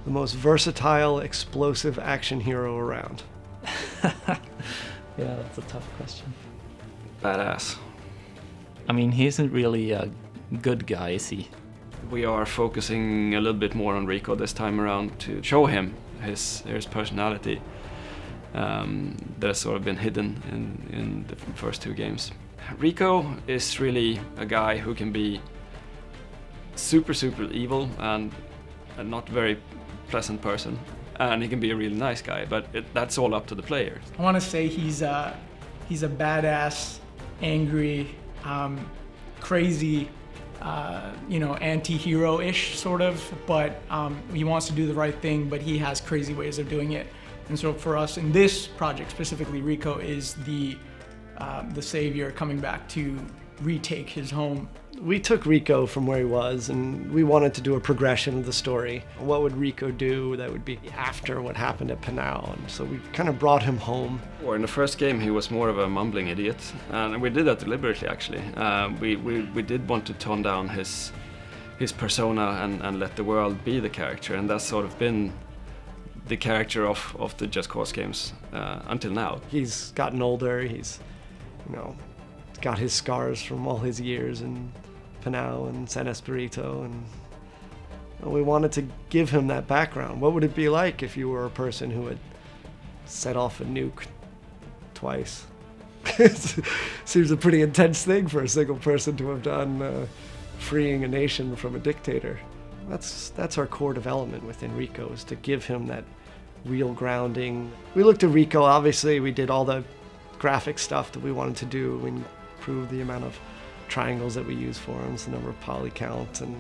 the most versatile, explosive action hero around? Yeah, that's a tough question. Badass. I mean, he isn't really a good guy, is he? We are focusing a little bit more on Rico this time around to show him his personality that has sort of been hidden in the first two games. Rico is really a guy who can be super evil and a not very pleasant person, and he can be a really nice guy, but that's all up to the player. I want to say he's a badass, angry, crazy, anti-hero-ish sort of, but he wants to do the right thing, but he has crazy ways of doing it. And so for us in this project specifically, Rico is the savior coming back to retake his home. We took Rico from where he was, and we wanted to do a progression of the story. What would Rico do that would be after what happened at Panau? And so we kind of brought him home. Or in the first game, he was more of a mumbling idiot, and we did that deliberately, actually. We did want to tone down his persona and let the world be the character, and that's sort of been the character of the Just Cause games until now. He's gotten older. He's, got his scars from all his years in Panau and San Espirito, and we wanted to give him that background. What would it be like if you were a person who had set off a nuke twice? Seems a pretty intense thing for a single person to have done, freeing a nation from a dictator. That's our core development within Rico, is to give him that real grounding. We looked at Rico, obviously we did all the graphic stuff that we wanted to do. We improved the amount of triangles that we use for him, the number of poly counts, and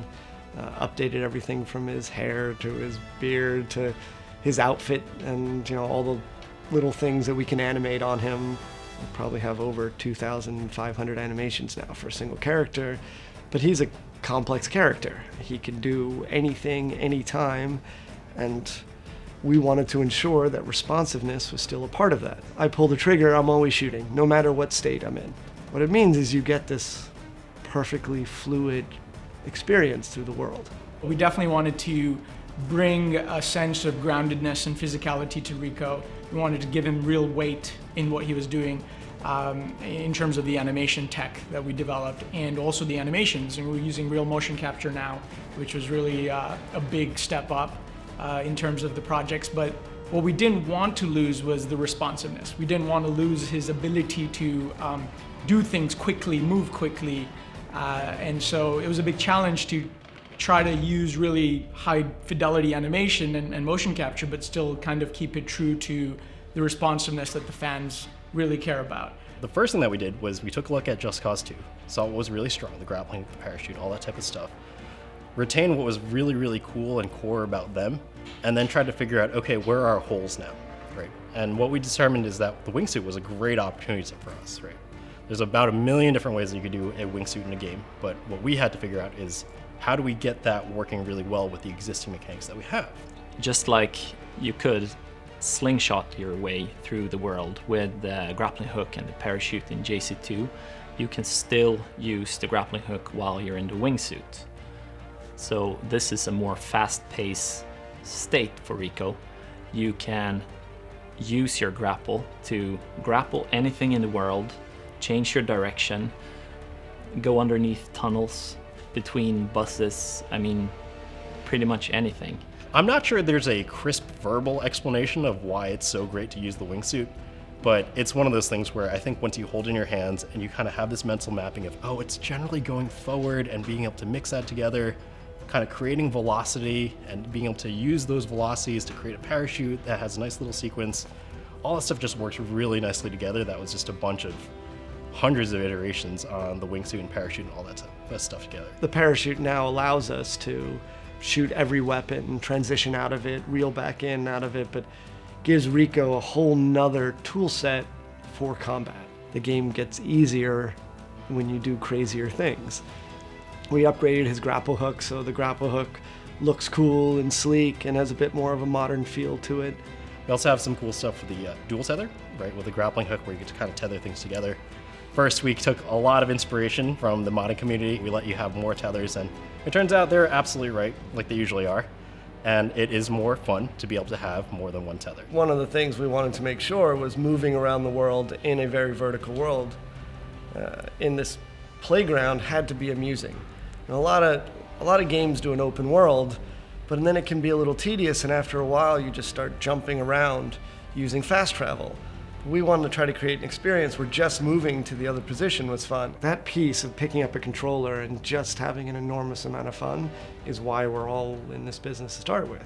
updated everything from his hair to his beard to his outfit, and all the little things that we can animate on him. We probably have over 2,500 animations now for a single character, but he's a complex character. He can do anything, anytime, and we wanted to ensure that responsiveness was still a part of that. I pull the trigger, I'm always shooting, no matter what state I'm in. What it means is you get this perfectly fluid experience through the world. We definitely wanted to bring a sense of groundedness and physicality to Rico. We wanted to give him real weight in what he was doing in terms of the animation tech that we developed, and also the animations. And we're using real motion capture now, which was really a big step up in terms of the projects. But what we didn't want to lose was the responsiveness. We didn't want to lose his ability to do things quickly, move quickly. And so it was a big challenge to try to use really high fidelity animation and motion capture, but still kind of keep it true to the responsiveness that the fans really care about. The first thing that we did was we took a look at Just Cause 2, saw what was really strong, the grappling, the parachute, all that type of stuff, retained what was really cool and core about them, and then tried to figure out, okay, where are our holes now, right? And what we determined is that the wingsuit was a great opportunity for us, right? There's about 1 million different ways that you could do a wingsuit in a game, but what we had to figure out is how do we get that working really well with the existing mechanics that we have? Just like you could slingshot your way through the world with the grappling hook and the parachute in JC2, you can still use the grappling hook while you're in the wingsuit. So this is a more fast-paced state for Rico. You can use your grapple to grapple anything in the world, change your direction, go underneath tunnels, between buses, pretty much anything. I'm not sure there's a crisp verbal explanation of why it's so great to use the wingsuit, but it's one of those things where I think once you hold in your hands and you kind of have this mental mapping of, oh, it's generally going forward, and being able to mix that together, kind of creating velocity and being able to use those velocities to create a parachute that has a nice little sequence, all that stuff just works really nicely together. That was just a bunch of hundreds of iterations on the wingsuit and parachute and all that stuff together. The parachute now allows us to shoot every weapon, transition out of it, reel back in out of it, but gives Rico a whole nother tool set for combat. The game gets easier when you do crazier things. We upgraded his grapple hook, so the grapple hook looks cool and sleek and has a bit more of a modern feel to it. We also have some cool stuff for the dual tether, right, with the grappling hook where you get to kind of tether things together. First, we took a lot of inspiration from the modding community. We let you have more tethers, and it turns out they're absolutely right, like they usually are. and it is more fun to be able to have more than one tether. One of the things we wanted to make sure was moving around the world in a very vertical world in this playground had to be amusing. And a lot of games do an open world, but then it can be a little tedious, and after a while you just start jumping around using fast travel. We wanted to try to create an experience where just moving to the other position was fun. That piece of picking up a controller and just having an enormous amount of fun is why we're all in this business to start with.